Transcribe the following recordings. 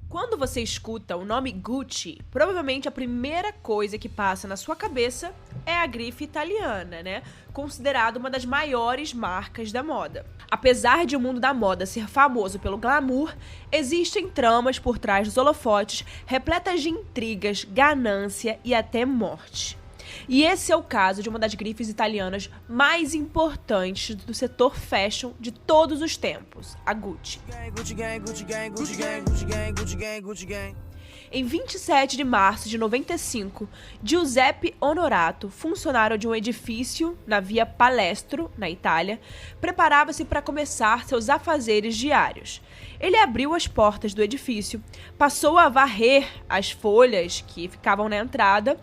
Quando você escuta o nome Gucci, provavelmente a primeira coisa que passa na sua cabeça é a grife italiana, né? Considerada uma das maiores marcas da moda. Apesar de o mundo da moda ser famoso pelo glamour, existem tramas por trás dos holofotes repletas de intrigas, ganância e até morte. E esse é o caso de uma das grifes italianas mais importantes do setor fashion de todos os tempos, a Gucci. Em 27 de março de 95, Giuseppe Onorato, funcionário de um edifício na Via Palestro, na Itália, preparava-se para começar seus afazeres diários. Ele abriu as portas do edifício, passou a varrer as folhas que ficavam na entrada,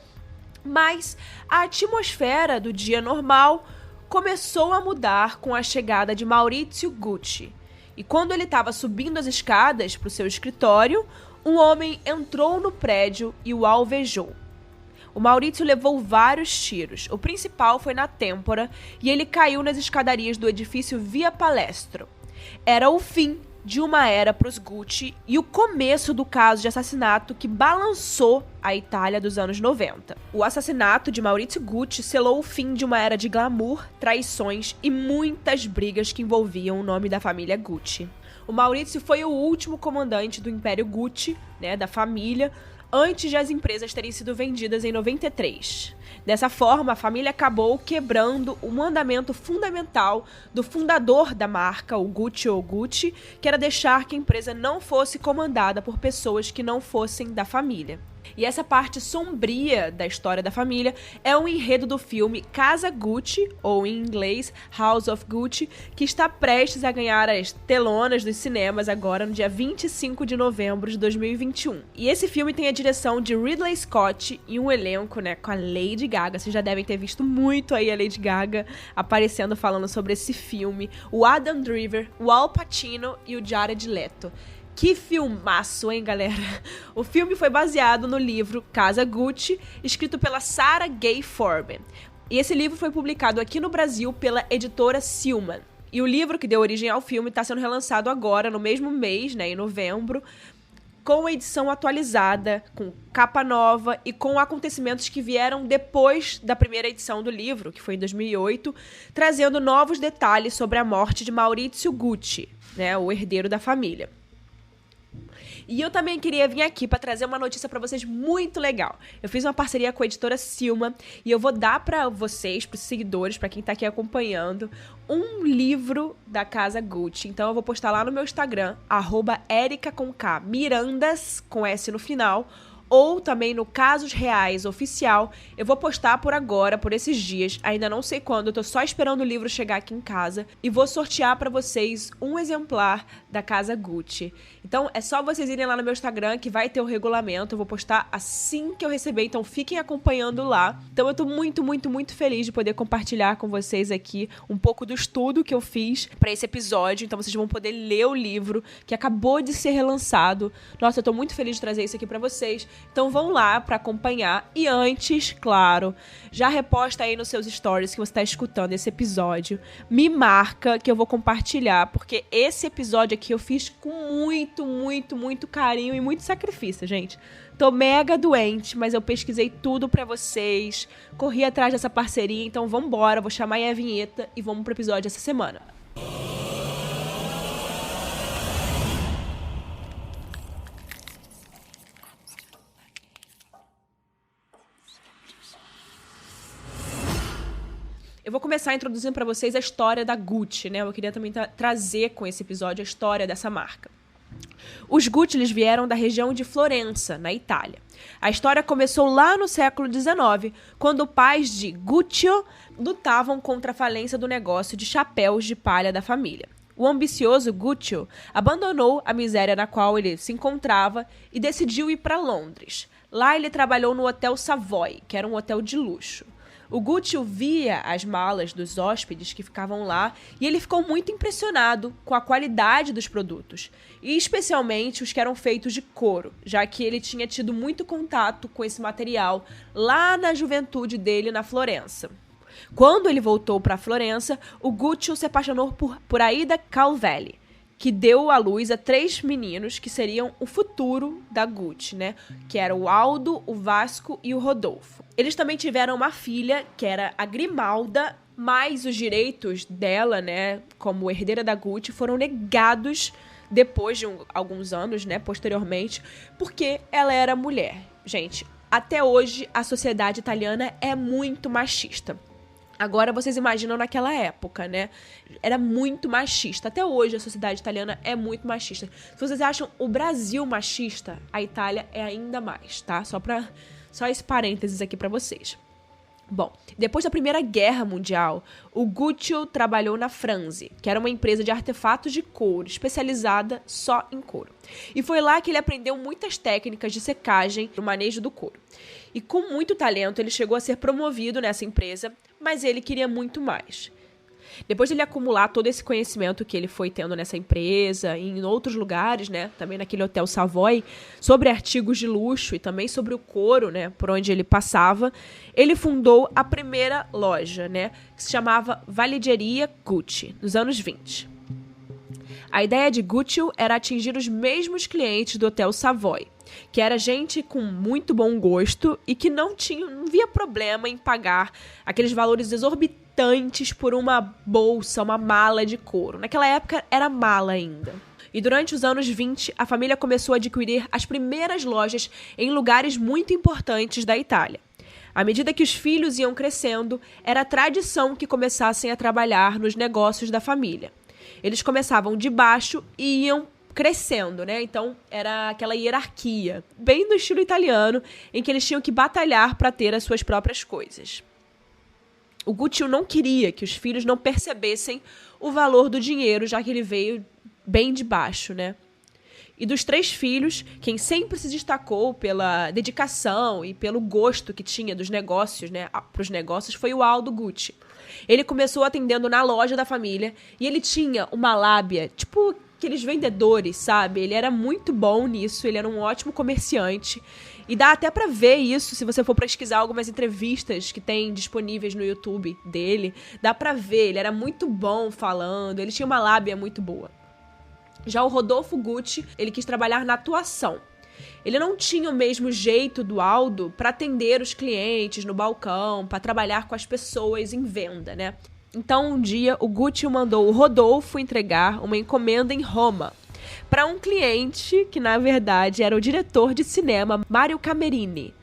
mas a atmosfera do dia normal começou a mudar com a chegada de Maurizio Gucci. E quando ele estava subindo as escadas para o seu escritório, um homem entrou no prédio e o alvejou. O Maurizio levou vários tiros. O principal foi na têmpora e ele caiu nas escadarias do edifício Via Palestro. Era o fim de uma era para os Gucci e o começo do caso de assassinato que balançou a Itália dos anos 90. O assassinato de Maurizio Gucci selou o fim de uma era de glamour, traições e muitas brigas que envolviam o nome da família Gucci. O Maurizio foi o último comandante do Império Gucci, né, da família, antes de as empresas terem sido vendidas em 93. Dessa forma, a família acabou quebrando o mandamento fundamental do fundador da marca, o Gucci ou Gucci, que era deixar que a empresa não fosse comandada por pessoas que não fossem da família. E essa parte sombria da história da família é um enredo do filme Casa Gucci, ou em inglês House of Gucci, que está prestes a ganhar as telonas dos cinemas agora no dia 25 de novembro de 2021. E esse filme tem a direção de Ridley Scott e um elenco, né, com a Lady Gaga. Vocês já devem ter visto muito aí a Lady Gaga aparecendo falando sobre esse filme. O Adam Driver, o Al Pacino e o Jared Leto. Que filmaço, hein, galera? O filme foi baseado no livro Casa Gucci, escrito pela Sarah Gay Forman. E esse livro foi publicado aqui no Brasil pela editora Silman. E o livro que deu origem ao filme está sendo relançado agora, no mesmo mês, né, em novembro, com edição atualizada, com capa nova e com acontecimentos que vieram depois da primeira edição do livro, que foi em 2008, trazendo novos detalhes sobre a morte de Maurizio Gucci, né, o herdeiro da família. E eu também queria vir aqui para trazer uma notícia para vocês muito legal. Eu fiz uma parceria com a editora Silma e eu vou dar para vocês, para os seguidores, para quem tá aqui acompanhando, um livro da Casa Gucci. Então eu vou postar lá no meu Instagram, @erica_mirandas, com S no final, ou também no Casos Reais Oficial. Eu vou postar por agora, por esses dias, ainda não sei quando, eu tô só esperando o livro chegar aqui em casa, e vou sortear pra vocês um exemplar da Casa Gucci. Então é só vocês irem lá no meu Instagram que vai ter o regulamento, eu vou postar assim que eu receber, então fiquem acompanhando lá. Então eu tô muito, muito, muito feliz de poder compartilhar com vocês aqui um pouco do estudo que eu fiz pra esse episódio, então vocês vão poder ler o livro que acabou de ser relançado. Nossa, eu tô muito feliz de trazer isso aqui pra vocês. Então vão lá para acompanhar e antes, claro, já reposta aí nos seus stories que você está escutando esse episódio. Me marca que eu vou compartilhar, porque esse episódio aqui eu fiz com muito, muito, muito carinho e muito sacrifício, gente. Tô mega doente, mas eu pesquisei tudo pra vocês, corri atrás dessa parceria, então vambora, vou chamar aí a vinheta e vamos pro episódio essa semana. Eu vou começar introduzindo para vocês a história da Gucci, né? Eu queria também trazer com esse episódio a história dessa marca. Os Gucci eles vieram da região de Florença, na Itália. A história começou lá no século XIX, quando pais de Guccio lutavam contra a falência do negócio de chapéus de palha da família. O ambicioso Guccio abandonou a miséria na qual ele se encontrava e decidiu ir para Londres. Lá ele trabalhou no Hotel Savoy, que era um hotel de luxo. O Gucci via as malas dos hóspedes que ficavam lá e ele ficou muito impressionado com a qualidade dos produtos, e especialmente os que eram feitos de couro, já que ele tinha tido muito contato com esse material lá na juventude dele na Florença. Quando ele voltou para Florença, o Gucci se apaixonou por Aida Calvelli, que deu à luz a 3 meninos que seriam o futuro da Gucci, né? Que era o Aldo, o Vasco e o Rodolfo. Eles também tiveram uma filha, que era a Grimalda, mas os direitos dela, né, como herdeira da Gucci, foram negados depois de alguns anos, né, posteriormente, porque ela era mulher. Gente, até hoje a sociedade italiana é muito machista. Agora vocês imaginam naquela época, né? Era muito machista. Até hoje a sociedade italiana é muito machista. Se vocês acham o Brasil machista, a Itália é ainda mais, tá? Só esse parênteses aqui pra vocês. Bom, depois da Primeira Guerra Mundial, o Guccio trabalhou na Franze, que era uma empresa de artefatos de couro, especializada só em couro. E foi lá que ele aprendeu muitas técnicas de secagem no manejo do couro. E com muito talento, ele chegou a ser promovido nessa empresa, mas ele queria muito mais. Depois de ele acumular todo esse conhecimento que ele foi tendo nessa empresa e em outros lugares, né, também naquele Hotel Savoy, sobre artigos de luxo e também sobre o couro, né, por onde ele passava, ele fundou a primeira loja, né, que se chamava Valigeria Gucci, nos anos 20. A ideia de Guccio era atingir os mesmos clientes do Hotel Savoy, que era gente com muito bom gosto e que não via problema em pagar aqueles valores exorbitantes por uma bolsa, uma mala de couro. Naquela época era mala ainda. E durante os anos 20, a família começou a adquirir as primeiras lojas em lugares muito importantes da Itália. À medida que os filhos iam crescendo, era tradição que começassem a trabalhar nos negócios da família. Eles começavam de baixo e iam crescendo, né? Então, era aquela hierarquia, bem do estilo italiano, em que eles tinham que batalhar para ter as suas próprias coisas. O Guccio não queria que os filhos não percebessem o valor do dinheiro, já que ele veio bem de baixo, né? E dos 3 filhos, quem sempre se destacou pela dedicação e pelo gosto que tinha dos negócios, né, para os negócios, foi o Aldo Gucci. Ele começou atendendo na loja da família e ele tinha uma lábia, tipo aqueles vendedores, sabe? Ele era muito bom nisso, ele era um ótimo comerciante. E dá até pra ver isso, se você for pesquisar algumas entrevistas que tem disponíveis no YouTube dele. Dá pra ver, ele era muito bom falando, ele tinha uma lábia muito boa. Já o Rodolfo Gucci, ele quis trabalhar na atuação. Ele não tinha o mesmo jeito do Aldo para atender os clientes no balcão, para trabalhar com as pessoas em venda, né? Então, um dia, o Gucci mandou o Rodolfo entregar uma encomenda em Roma para um cliente que, na verdade, era o diretor de cinema Mario Camerini.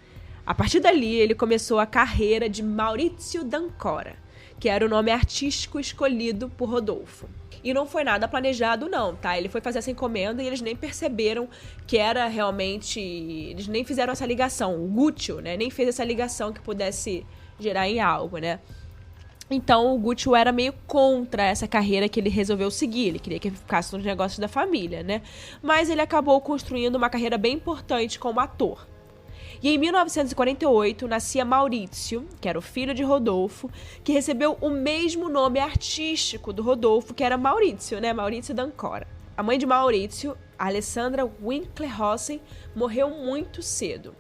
A partir dali, ele começou a carreira de Maurizio D'Ancora, que era o nome artístico escolhido por Rodolfo. E não foi nada planejado, não, tá? Ele foi fazer essa encomenda e eles nem perceberam que era realmente... Eles nem fizeram essa ligação. O Gucci, né? Nem fez essa ligação que pudesse gerar em algo, né? Então, o Gucci era meio contra essa carreira que ele resolveu seguir. Ele queria que ele ficasse nos negócios da família, né? Mas ele acabou construindo uma carreira bem importante como ator. E em 1948, nascia Maurizio, que era o filho de Rodolfo, que recebeu o mesmo nome artístico do Rodolfo, que era Maurizio, né? Maurizio D'Ancora. A mãe de Maurizio, a Alessandra Winkler-Rossen, morreu muito cedo.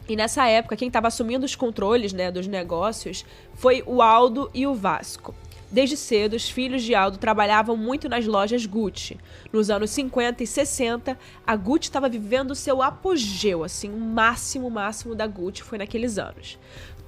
E nessa época, quem estava assumindo os controles, né, dos negócios foi o Aldo e o Vasco. Desde cedo, os filhos de Aldo trabalhavam muito nas lojas Gucci. Nos anos 50 e 60, a Gucci estava vivendo o seu apogeu, assim, o máximo da Gucci foi naqueles anos.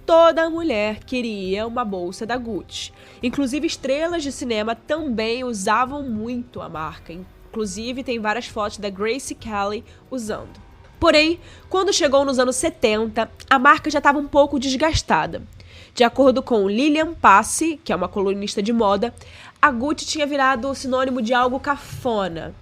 Toda mulher queria uma bolsa da Gucci. Inclusive, estrelas de cinema também usavam muito a marca. Inclusive, tem várias fotos da Grace Kelly usando. Porém, quando chegou nos anos 70, a marca já estava um pouco desgastada. De acordo com Lilian Passi, que é uma colunista de moda, a Gucci tinha virado sinônimo de algo cafona.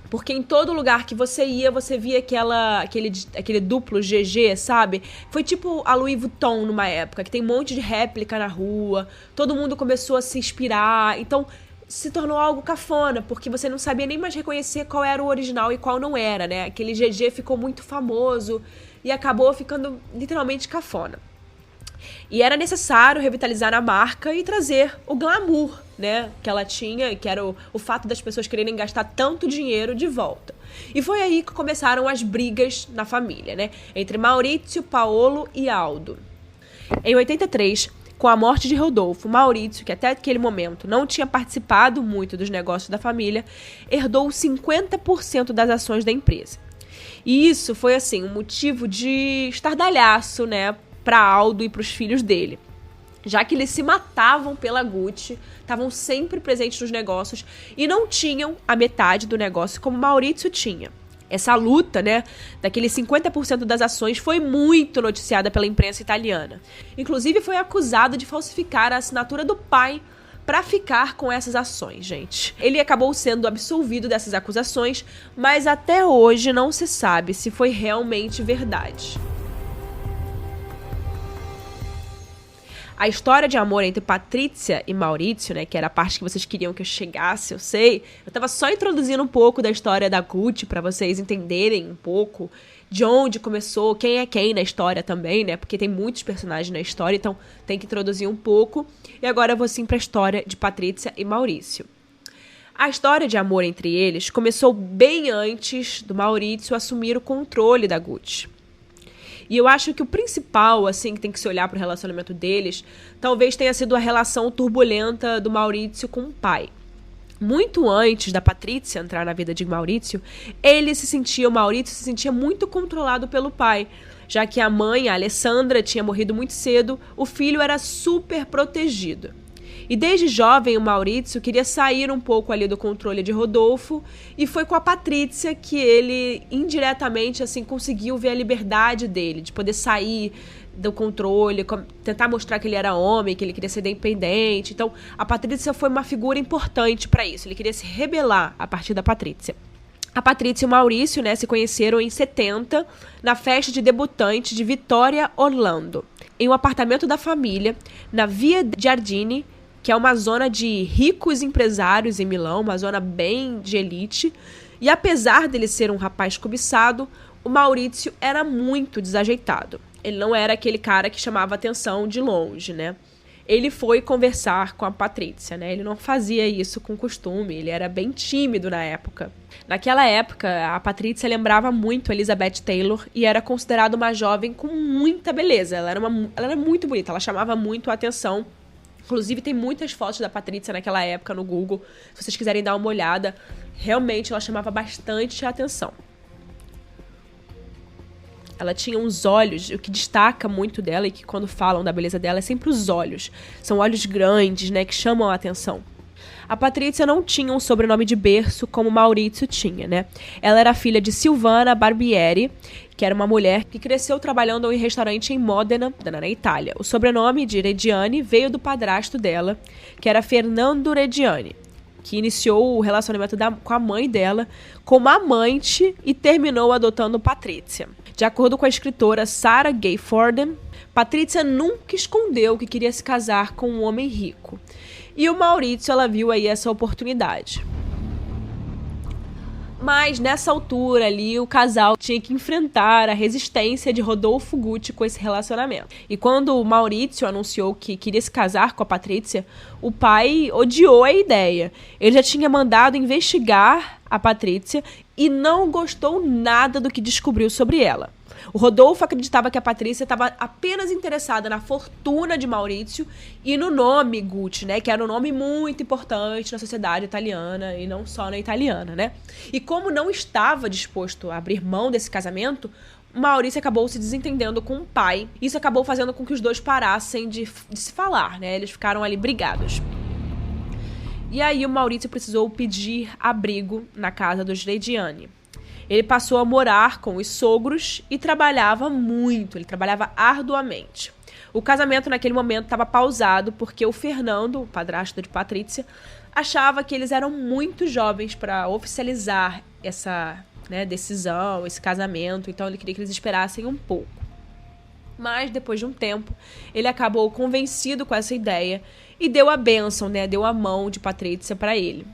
Porque em todo lugar que você ia, você via aquele duplo GG, sabe? Foi tipo a Louis Vuitton numa época, que tem um monte de réplica na rua, todo mundo começou a se inspirar, então se tornou algo cafona, porque você não sabia nem mais reconhecer qual era o original e qual não era, né? Aquele GG ficou muito famoso e acabou ficando literalmente cafona. E era necessário revitalizar a marca e trazer o glamour, né, que ela tinha, que era o fato das pessoas quererem gastar tanto dinheiro de volta. E foi aí que começaram as brigas na família, né, entre Maurizio, Paolo e Aldo. Em 83, Com a morte de Rodolfo, Maurício, que até aquele momento não tinha participado muito dos negócios da família, herdou 50% das ações da empresa. E isso foi, assim, um motivo de estardalhaço, né, para Aldo e para os filhos dele. Já que eles se matavam pela Gucci, estavam sempre presentes nos negócios e não tinham a metade do negócio como Maurício tinha. Essa luta, né, daqueles 50% das ações foi muito noticiada pela imprensa italiana. Inclusive foi acusado de falsificar a assinatura do pai para ficar com essas ações, gente. Ele acabou sendo absolvido dessas acusações, mas até hoje não se sabe se foi realmente verdade. A história de amor entre Patrícia e Maurício, né, que era a parte que vocês queriam que eu chegasse, eu sei. Eu tava só introduzindo um pouco da história da Gucci para vocês entenderem um pouco de onde começou, quem é quem na história também, né? Porque tem muitos personagens na história, então tem que introduzir um pouco. E agora eu vou sim para a história de Patrícia e Maurício. A história de amor entre eles começou bem antes do Maurício assumir o controle da Gucci. E eu acho que o principal, assim, que tem que se olhar pro relacionamento deles, talvez tenha sido a relação turbulenta do Maurício com o pai. Muito antes da Patrícia entrar na vida de Maurício, o Maurício se sentia muito controlado pelo pai. Já que a mãe, a Alessandra, tinha morrido muito cedo, o filho era super protegido. E desde jovem o Maurício queria sair um pouco ali do controle de Rodolfo e foi com a Patrícia que ele indiretamente assim conseguiu ver a liberdade dele, de poder sair do controle, tentar mostrar que ele era homem, que ele queria ser independente. Então a Patrícia foi uma figura importante para isso, ele queria se rebelar a partir da Patrícia. A Patrícia e o Maurício, né, se conheceram em 70, na festa de debutante de Vittoria Orlando, em um apartamento da família, na Via Giardini, que é uma zona de ricos empresários em Milão, uma zona bem de elite. E apesar dele ser um rapaz cobiçado, o Maurício era muito desajeitado. Ele não era aquele cara que chamava atenção de longe, né? Ele foi conversar com a Patrícia, né? Ele não fazia isso com costume, ele era bem tímido na época. Naquela época, a Patrícia lembrava muito Elizabeth Taylor e era considerada uma jovem com muita beleza. Ela era muito bonita, ela chamava muito a atenção. Inclusive, tem muitas fotos da Patrícia naquela época no Google. Se vocês quiserem dar uma olhada, realmente ela chamava bastante a atenção. Ela tinha uns olhos, o que destaca muito dela e que quando falam da beleza dela é sempre os olhos. São olhos grandes, né, que chamam a atenção. A Patrícia não tinha um sobrenome de berço como Maurício tinha, né? Ela era filha de Silvana Barbieri, que era uma mulher que cresceu trabalhando em um restaurante em Modena, na Itália. O sobrenome de Reggiani veio do padrasto dela, que era Fernando Reggiani, que iniciou o relacionamento com a mãe dela como amante e terminou adotando Patrícia. De acordo com a escritora Sarah Gay Forden, Patrícia nunca escondeu que queria se casar com um homem rico. E o Maurício, ela viu aí essa oportunidade. Mas nessa altura ali, o casal tinha que enfrentar a resistência de Rodolfo Gucci com esse relacionamento. E quando o Maurício anunciou que queria se casar com a Patrícia, o pai odiou a ideia. Ele já tinha mandado investigar a Patrícia e não gostou nada do que descobriu sobre ela. O Rodolfo acreditava que a Patrícia estava apenas interessada na fortuna de Maurício e no nome Gucci, né? Que era um nome muito importante na sociedade italiana e não só na italiana, né? E como não estava disposto a abrir mão desse casamento, Maurício acabou se desentendendo com o pai. Isso acabou fazendo com que os dois parassem de se falar, né? Eles ficaram ali brigados. E aí o Maurício precisou pedir abrigo na casa dos Reggiani. Ele passou a morar com os sogros e trabalhava muito, ele trabalhava arduamente. O casamento naquele momento estava pausado porque o Fernando, o padrasto de Patrícia, achava que eles eram muito jovens para oficializar essa, né, decisão, esse casamento, então ele queria que eles esperassem um pouco. Mas depois de um tempo, ele acabou convencido com essa ideia e deu a bênção, né, deu a mão de Patrícia para ele.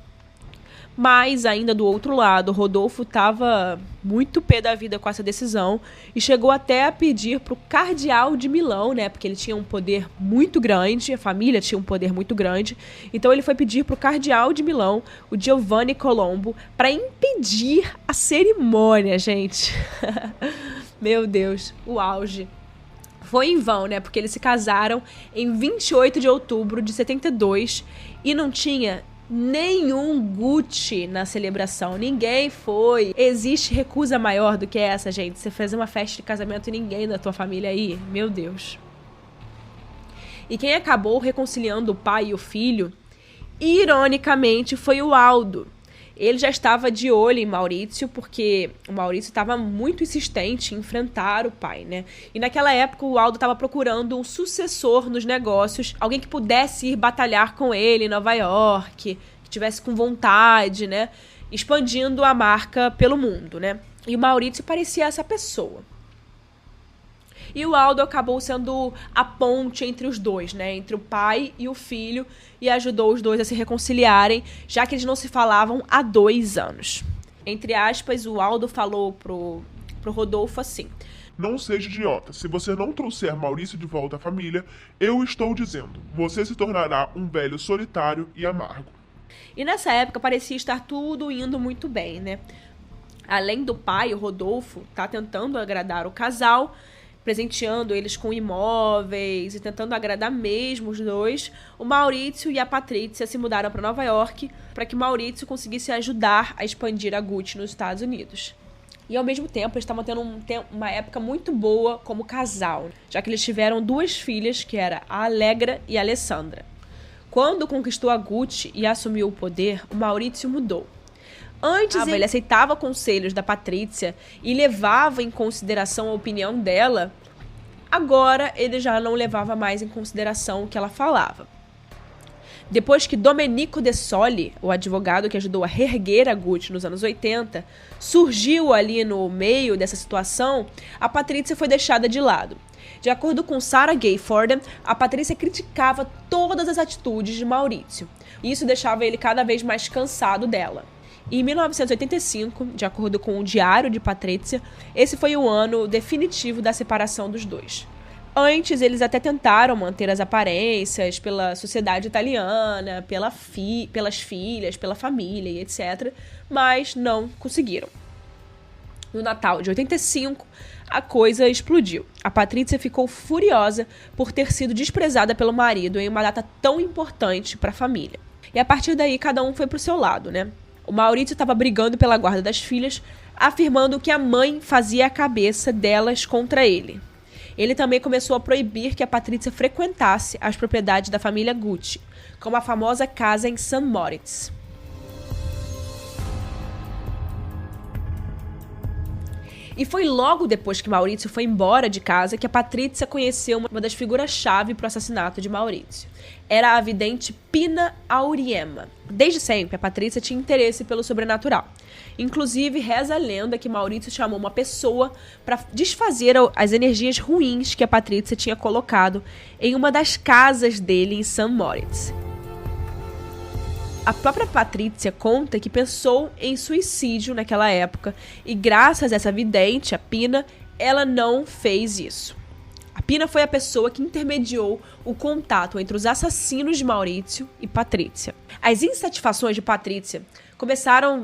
Mas, ainda do outro lado, Rodolfo estava muito pé da vida com essa decisão e chegou até a pedir para o cardeal de Milão, né? Porque ele tinha um poder muito grande, a família tinha um poder muito grande. Então, ele foi pedir para o cardeal de Milão, o Giovanni Colombo, para impedir a cerimônia, gente. Meu Deus, o auge. Foi em vão, né? Porque eles se casaram em 28 de outubro de 72 e não tinha nenhum Gucci na celebração. Ninguém foi. Existe recusa maior do que essa, gente? Você fazer uma festa de casamento e ninguém da tua família aí? Meu Deus. E quem acabou reconciliando o pai e o filho, ironicamente, foi o Aldo. Ele já estava de olho em Maurício, porque o Maurício estava muito insistente em enfrentar o pai, né? E naquela época o Aldo estava procurando um sucessor nos negócios, alguém que pudesse ir batalhar com ele em Nova York, que tivesse com vontade, né? Expandindo a marca pelo mundo, né? E o Maurício parecia essa pessoa. E o Aldo acabou sendo a ponte entre os dois, né? Entre o pai e o filho, e ajudou os dois a se reconciliarem, já que eles não se falavam há 2 anos. Entre aspas, o Aldo falou pro Rodolfo assim: Não seja idiota. Se você não trouxer Maurício de volta à família, eu estou dizendo, você se tornará um velho solitário e amargo. E nessa época parecia estar tudo indo muito bem, né? Além do pai, o Rodolfo tá tentando agradar o casal, presenteando eles com imóveis e tentando agradar mesmo os dois. O Maurício e a Patrícia se mudaram para Nova York para que Maurício conseguisse ajudar a expandir a Gucci nos Estados Unidos. E ao mesmo tempo eles estavam tendo uma época muito boa como casal, já que eles tiveram 2 filhas, que era a Allegra e a Alessandra. Quando conquistou a Gucci e assumiu o poder, o Maurício mudou. Antes ele aceitava conselhos da Patrícia e levava em consideração a opinião dela. Agora ele já não levava mais em consideração o que ela falava. Depois que Domenico De Soli, o advogado que ajudou a reerguer a Gucci nos anos 80, surgiu ali no meio dessa situação, a Patrícia foi deixada de lado. De acordo com Sarah Gay Forden, a Patrícia criticava todas as atitudes de Maurício. E isso deixava ele cada vez mais cansado dela. E em 1985, de acordo com o Diário de Patrícia, esse foi o ano definitivo da separação dos dois. Antes, eles até tentaram manter as aparências pela sociedade italiana, pelas filhas, pela família e etc., mas não conseguiram. No Natal de 85, a coisa explodiu. A Patrícia ficou furiosa por ter sido desprezada pelo marido em uma data tão importante para a família. E a partir daí, cada um foi pro seu lado, né? O Maurício estava brigando pela guarda das filhas, afirmando que a mãe fazia a cabeça delas contra ele. Ele também começou a proibir que a Patrícia frequentasse as propriedades da família Gucci, como a famosa casa em St. Moritz. E foi logo depois que Maurício foi embora de casa que a Patrícia conheceu uma das figuras-chave para o assassinato de Maurício. Era a vidente Pina Auriemma. Desde sempre, a Patrícia tinha interesse pelo sobrenatural. Inclusive, reza a lenda que Maurício chamou uma pessoa para desfazer as energias ruins que a Patrícia tinha colocado em uma das casas dele em St. Moritz. A própria Patrícia conta que pensou em suicídio naquela época e, graças a essa vidente, a Pina, ela não fez isso. A Pina foi a pessoa que intermediou o contato entre os assassinos de Maurício e Patrícia. As insatisfações de Patrícia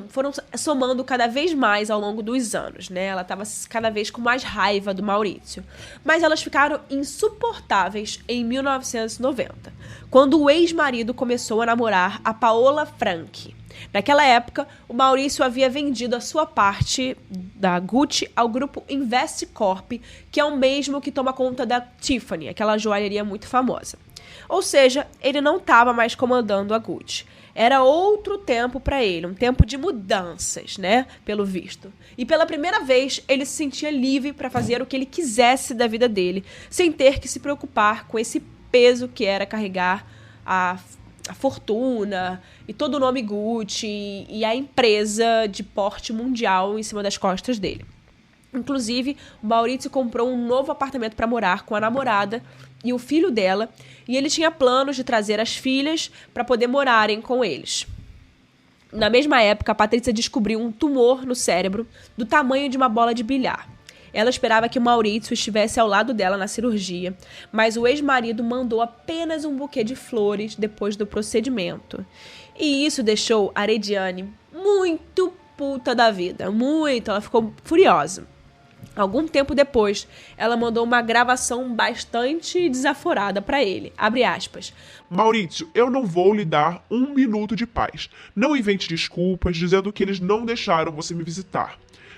foram somando cada vez mais ao longo dos anos, né? Ela estava cada vez com mais raiva do Maurício. Mas elas ficaram insuportáveis em 1990, quando o ex-marido começou a namorar a Paola Franchi. Naquela época, o Maurício havia vendido a sua parte da Gucci ao grupo Investcorp, que é o mesmo que toma conta da Tiffany, aquela joalheria muito famosa. Ou seja, ele não estava mais comandando a Gucci. Era outro tempo para ele, um tempo de mudanças, né? Pelo visto. E pela primeira vez, ele se sentia livre para fazer o que ele quisesse da vida dele, sem ter que se preocupar com esse peso que era carregar a fortuna e todo o nome Gucci e a empresa de porte mundial em cima das costas dele. Inclusive, o Maurício comprou um novo apartamento para morar com a namorada e o filho dela, e ele tinha planos de trazer as filhas para poder morarem com eles. Na mesma época, a Patrícia descobriu um tumor no cérebro do tamanho de uma bola de bilhar. Ela esperava que o Maurício estivesse ao lado dela na cirurgia, mas o ex-marido mandou apenas um buquê de flores depois do procedimento. E isso deixou a Arediane muito puta da vida, muito, ela ficou furiosa. Algum tempo depois, ela mandou uma gravação bastante desaforada para ele. Abre aspas. Maurício, eu não vou lhe dar 1 minuto de paz. Não invente desculpas dizendo que eles não deixaram você me visitar.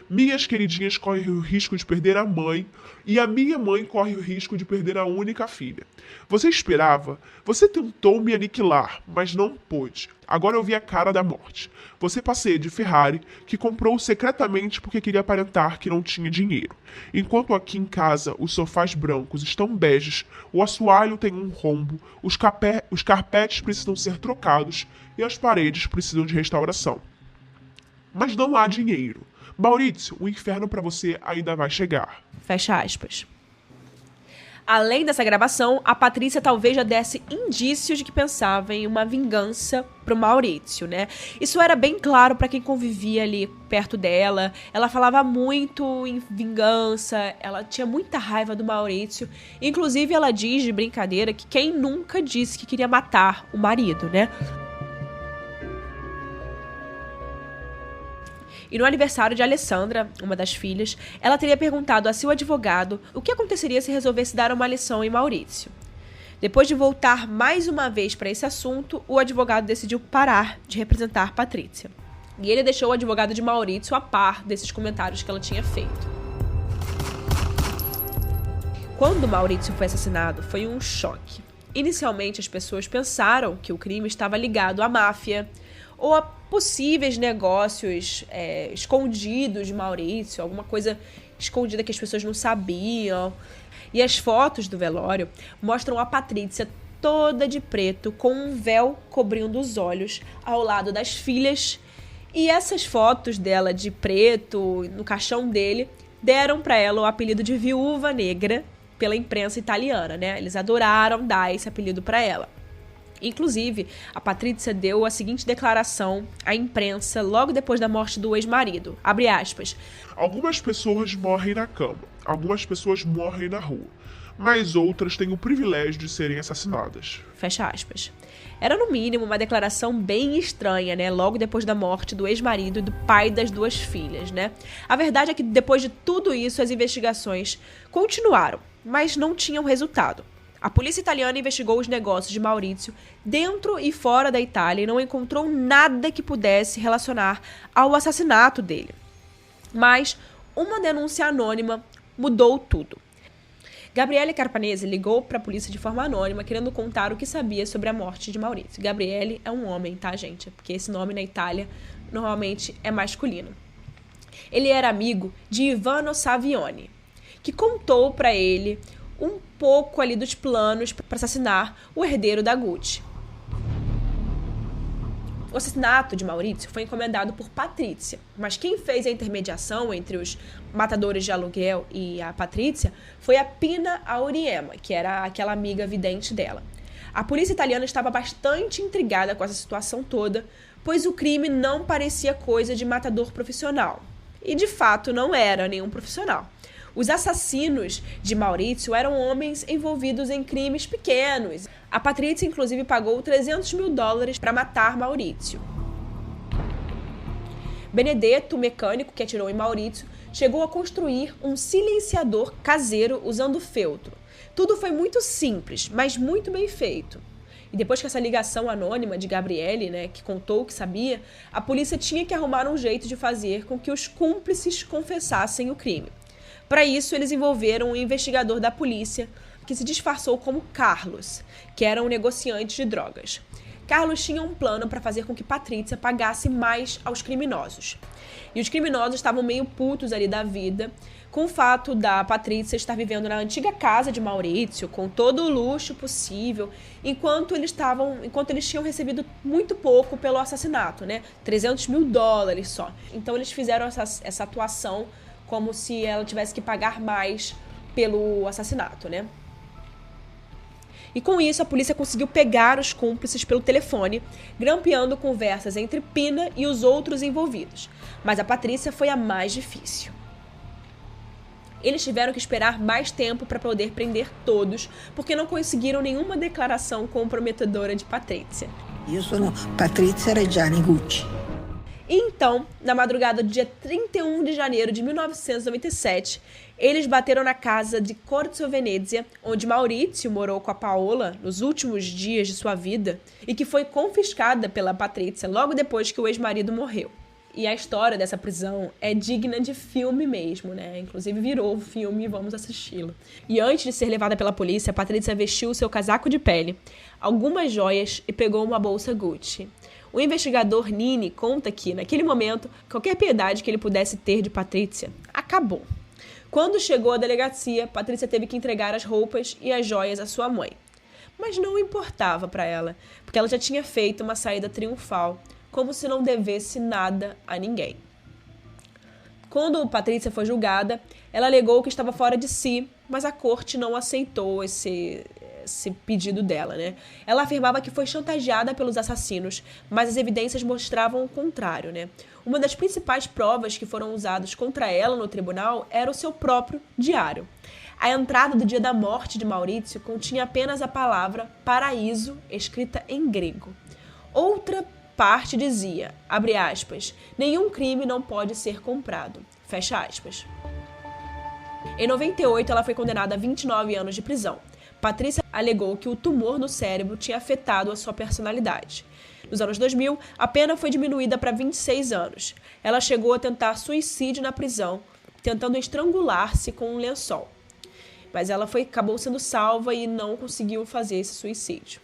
Minhas queridinhas correm o risco de perder a mãe e a minha mãe corre o risco de perder a única filha. Você esperava? Você tentou me aniquilar, mas não pôde. Agora eu vi a cara da morte. Você passeia de Ferrari, que comprou secretamente porque queria aparentar que não tinha dinheiro. Enquanto aqui em casa os sofás brancos estão beges, o assoalho tem um rombo, os carpetes precisam ser trocados e as paredes precisam de restauração. Mas não há dinheiro. Maurício, o inferno para você ainda vai chegar. Fecha aspas. Além dessa gravação, a Patrícia talvez já desse indícios de que pensava em uma vingança pro Maurício, né? Isso era bem claro para quem convivia ali perto dela. Ela falava muito em vingança, ela tinha muita raiva do Maurício. Inclusive, ela diz de brincadeira que quem nunca disse que queria matar o marido, né? E no aniversário de Alessandra, uma das filhas, ela teria perguntado a seu advogado o que aconteceria se resolvesse dar uma lição em Maurício. Depois de voltar mais uma vez para esse assunto, o advogado decidiu parar de representar Patrícia. E ele deixou o advogado de Maurício a par desses comentários que ela tinha feito. Quando Maurício foi assassinado, foi um choque. Inicialmente, as pessoas pensaram que o crime estava ligado à máfia ou a possíveis negócios escondidos de Maurício, alguma coisa escondida que as pessoas não sabiam. E as fotos do velório mostram a Patrícia toda de preto, com um véu cobrindo os olhos, ao lado das filhas. E essas fotos dela de preto, no caixão dele, deram para ela o apelido de Viúva Negra pela imprensa italiana, né? Eles adoraram dar esse apelido para ela. Inclusive, a Patrícia deu a seguinte declaração à imprensa logo depois da morte do ex-marido. Abre aspas. Algumas pessoas morrem na cama, algumas pessoas morrem na rua, mas outras têm o privilégio de serem assassinadas. Fecha aspas. Era, no mínimo, uma declaração bem estranha, né? Logo depois da morte do ex-marido e do pai das duas filhas, né? A verdade é que, depois de tudo isso, as investigações continuaram, mas não tinham resultado. A polícia italiana investigou os negócios de Maurício dentro e fora da Itália e não encontrou nada que pudesse relacionar ao assassinato dele. Mas uma denúncia anônima mudou tudo. Gabriele Carpanese ligou para a polícia de forma anônima, querendo contar o que sabia sobre a morte de Maurício. Gabriele é um homem, tá, gente? Porque esse nome na Itália normalmente é masculino. Ele era amigo de Ivano Savioni, que contou para ele um pouco ali dos planos para assassinar o herdeiro da Gucci. O assassinato de Maurício foi encomendado por Patrícia, mas quem fez a intermediação entre os matadores de aluguel e a Patrícia foi a Pina Auriemma, que era aquela amiga vidente dela. A polícia italiana estava bastante intrigada com essa situação toda, pois o crime não parecia coisa de matador profissional. E, de fato, não era nenhum profissional. Os assassinos de Maurício eram homens envolvidos em crimes pequenos. A Patrícia, inclusive, pagou $300 mil para matar Maurício. Benedetto, o mecânico que atirou em Maurício, chegou a construir um silenciador caseiro usando feltro. Tudo foi muito simples, mas muito bem feito. E depois que essa ligação anônima de Gabriele, né, que contou o que sabia, a polícia tinha que arrumar um jeito de fazer com que os cúmplices confessassem o crime. Para isso, eles envolveram um investigador da polícia que se disfarçou como Carlos, que era um negociante de drogas. Carlos tinha um plano para fazer com que Patrícia pagasse mais aos criminosos. E os criminosos estavam meio putos ali da vida, com o fato da Patrícia estar vivendo na antiga casa de Maurício, com todo o luxo possível, enquanto eles tinham recebido muito pouco pelo assassinato, né? $300 mil só. Então eles fizeram essa atuação como se ela tivesse que pagar mais pelo assassinato, né? E com isso, a polícia conseguiu pegar os cúmplices pelo telefone, grampeando conversas entre Pina e os outros envolvidos. Mas a Patrícia foi a mais difícil. Eles tiveram que esperar mais tempo para poder prender todos, porque não conseguiram nenhuma declaração comprometedora de Patrícia. Eu sou Patrícia Reggiani Gucci. E então, na madrugada do dia 31 de janeiro de 1997, eles bateram na casa de Corso Venezia, onde Maurizio morou com a Paola nos últimos dias de sua vida e que foi confiscada pela Patrizia logo depois que o ex-marido morreu. E a história dessa prisão é digna de filme mesmo, né? Inclusive virou um filme e vamos assisti-lo. E antes de ser levada pela polícia, a Patrizia vestiu seu casaco de pele, algumas joias e pegou uma bolsa Gucci. O investigador Nini conta que, naquele momento, qualquer piedade que ele pudesse ter de Patrizia acabou. Quando chegou à delegacia, Patrizia teve que entregar as roupas e as joias à sua mãe. Mas não importava para ela, porque ela já tinha feito uma saída triunfal, como se não devesse nada a ninguém. Quando Patrizia foi julgada, ela alegou que estava fora de si, mas a corte não aceitou esse pedido dela, né? Ela afirmava que foi chantageada pelos assassinos, mas as evidências mostravam o contrário, né? Uma das principais provas que foram usadas contra ela no tribunal era o seu próprio diário. A entrada do dia da morte de Maurizio continha apenas a palavra paraíso, escrita em grego. Outra parte dizia, abre aspas, nenhum crime não pode ser comprado, fecha aspas. Em 98, ela foi condenada a 29 anos de prisão. Patrizia alegou que o tumor no cérebro tinha afetado a sua personalidade. Nos anos 2000, a pena foi diminuída para 26 anos. Ela chegou a tentar suicídio na prisão, tentando estrangular-se com um lençol. Mas ela acabou sendo salva e não conseguiu fazer esse suicídio.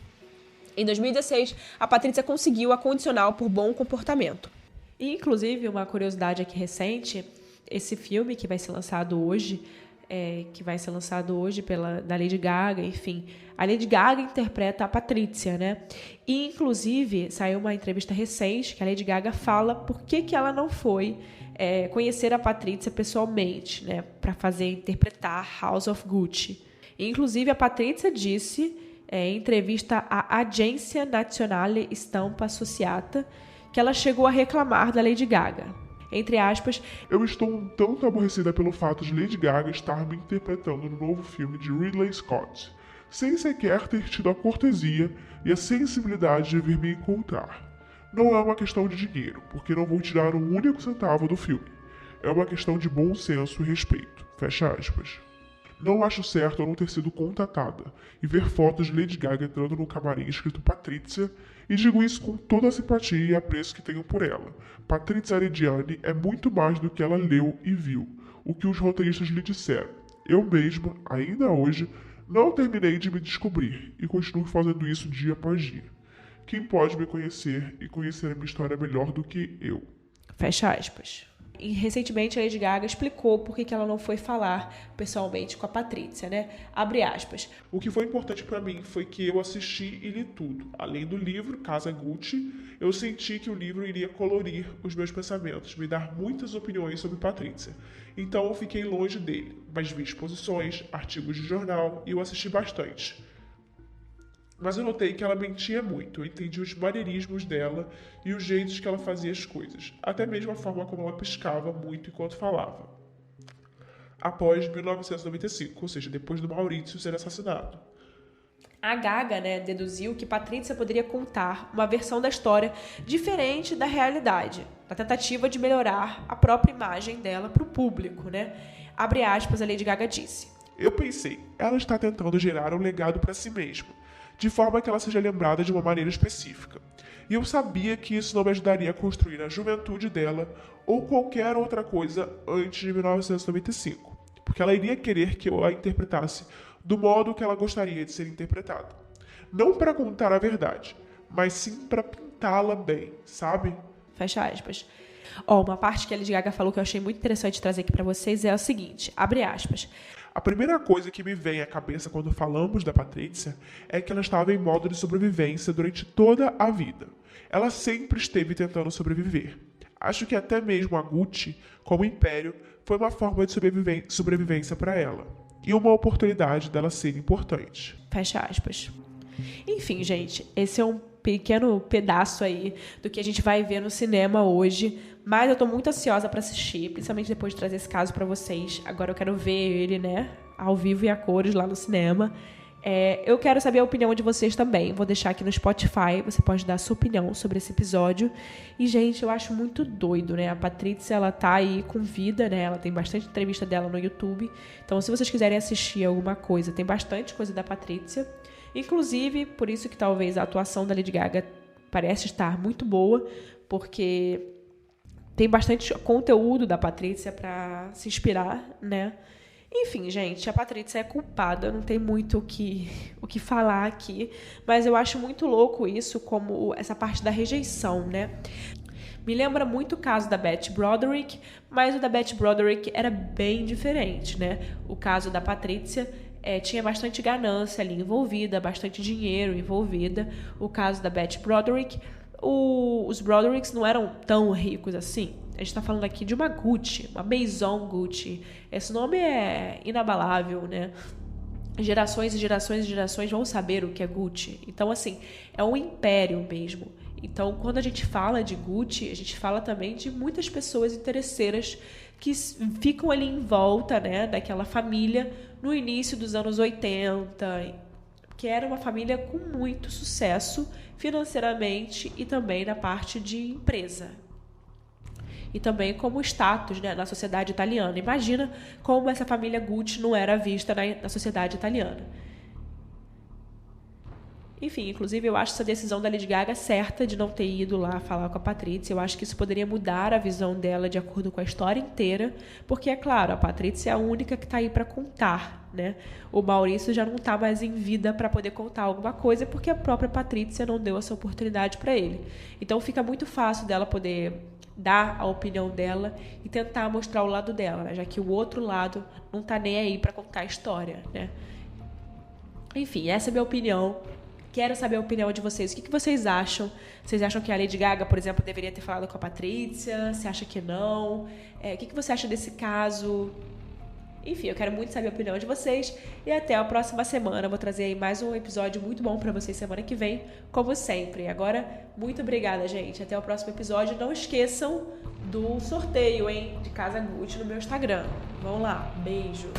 Em 2016, a Patrizia conseguiu a condicional por bom comportamento. E, inclusive, uma curiosidade aqui recente, esse filme que vai ser lançado hoje, da Lady Gaga, enfim. A Lady Gaga interpreta a Patrizia, né? E, inclusive, saiu uma entrevista recente que a Lady Gaga fala por que ela não foi conhecer a Patrizia pessoalmente, né? Para interpretar House of Gucci. E, inclusive, a Patrizia disse, em entrevista à Agência Nazionale Stampa Associata, que ela chegou a reclamar da Lady Gaga. Entre aspas, eu estou um tanto aborrecida pelo fato de Lady Gaga estar me interpretando no novo filme de Ridley Scott, sem sequer ter tido a cortesia e a sensibilidade de vir me encontrar. Não é uma questão de dinheiro, porque não vou tirar um único centavo do filme. É uma questão de bom senso e respeito. Fecha aspas. Não acho certo eu não ter sido contatada e ver fotos de Lady Gaga entrando no camarim escrito Patrizia, e digo isso com toda a simpatia e apreço que tenho por ela. Patrizia Reggiani é muito mais do que ela leu e viu, o que os roteiristas lhe disseram. Eu mesma, ainda hoje, não terminei de me descobrir e continuo fazendo isso dia após dia. Quem pode me conhecer e conhecer a minha história melhor do que eu? Fecha aspas. E recentemente a Lady Gaga explicou por que ela não foi falar pessoalmente com a Patrizia, né? Abre aspas. O que foi importante para mim foi que eu assisti e li tudo. Além do livro, Casa Gucci, eu senti que o livro iria colorir os meus pensamentos, me dar muitas opiniões sobre Patrizia. Então eu fiquei longe dele, mas vi exposições, artigos de jornal e eu assisti bastante. Mas eu notei que ela mentia muito, eu entendi os maneirismos dela e os jeitos que ela fazia as coisas, até mesmo a forma como ela piscava muito enquanto falava. Após 1995, ou seja, depois do Maurizio ser assassinado. A Gaga, né, deduziu que Patrizia poderia contar uma versão da história diferente da realidade, na tentativa de melhorar a própria imagem dela para o público, né? Abre aspas, a Lady Gaga disse. Eu pensei, ela está tentando gerar um legado para si mesma, de forma que ela seja lembrada de uma maneira específica. E eu sabia que isso não me ajudaria a construir a juventude dela ou qualquer outra coisa antes de 1995, porque ela iria querer que eu a interpretasse do modo que ela gostaria de ser interpretada. Não para contar a verdade, mas sim para pintá-la bem, sabe? Fecha aspas. Uma parte que a Lady Gaga falou que eu achei muito interessante trazer aqui para vocês é o seguinte, abre aspas. A primeira coisa que me vem à cabeça quando falamos da Patrizia é que ela estava em modo de sobrevivência durante toda a vida. Ela sempre esteve tentando sobreviver. Acho que até mesmo a Gucci, como império, foi uma forma de sobrevivência para ela. E uma oportunidade dela ser importante. Fecha aspas. Enfim, gente, esse é um pequeno pedaço aí do que a gente vai ver no cinema hoje, mas eu tô muito ansiosa para assistir, principalmente depois de trazer esse caso para vocês. Agora eu quero ver ele, né, ao vivo e a cores lá no cinema. Eu quero saber a opinião de vocês também. Vou deixar aqui no Spotify. Você pode dar a sua opinião sobre esse episódio. E, gente, eu acho muito doido, né? A Patrícia, ela tá aí com vida, né? Ela tem bastante entrevista dela no YouTube. Então, se vocês quiserem assistir alguma coisa, tem bastante coisa da Patrícia. Inclusive, por isso que talvez a atuação da Lady Gaga parece estar muito boa, porque tem bastante conteúdo da Patrícia para se inspirar, né? Enfim, gente, a Patrícia é culpada, não tem muito o que falar aqui, mas eu acho muito louco isso, como essa parte da rejeição, né? Me lembra muito o caso da Beth Broderick, mas o da Beth Broderick era bem diferente, né? O caso da Patrícia tinha bastante ganância ali envolvida, bastante dinheiro envolvida. O caso da Beth Broderick, os Brodericks não eram tão ricos assim. A gente está falando aqui de uma Gucci, uma Maison Gucci. Esse nome é inabalável, né? Gerações e gerações e gerações vão saber o que é Gucci. Então, assim, é um império mesmo. Então, quando a gente fala de Gucci, a gente fala também de muitas pessoas interesseiras que ficam ali em volta, né, daquela família no início dos anos 80, que era uma família com muito sucesso financeiramente e também na parte de empresa. E também como status, né, na sociedade italiana. Imagina como essa família Gucci não era vista na sociedade italiana. Enfim, inclusive eu acho essa decisão da Lady Gaga certa de não ter ido lá falar com a Patrícia. Eu acho que isso poderia mudar a visão dela de acordo com a história inteira, porque, é claro, a Patrícia é a única que está aí para contar, né? O Maurício já não está mais em vida para poder contar alguma coisa, porque a própria Patrícia não deu essa oportunidade para ele. Então fica muito fácil dela poder dar a opinião dela e tentar mostrar o lado dela, né? Já que o outro lado não está nem aí para contar a história, né? Enfim, essa é a minha opinião. Quero saber a opinião de vocês. O que vocês acham? Vocês acham que a Lady Gaga, por exemplo, deveria ter falado com a Patrícia? Você acha que não? O que você acha desse caso? Enfim, eu quero muito saber a opinião de vocês. E até a próxima semana. Eu vou trazer aí mais um episódio muito bom pra vocês semana que vem, como sempre. Agora, muito obrigada, gente. Até o próximo episódio. Não esqueçam do sorteio, hein? De Casa Gucci no meu Instagram. Vamos lá. Beijo.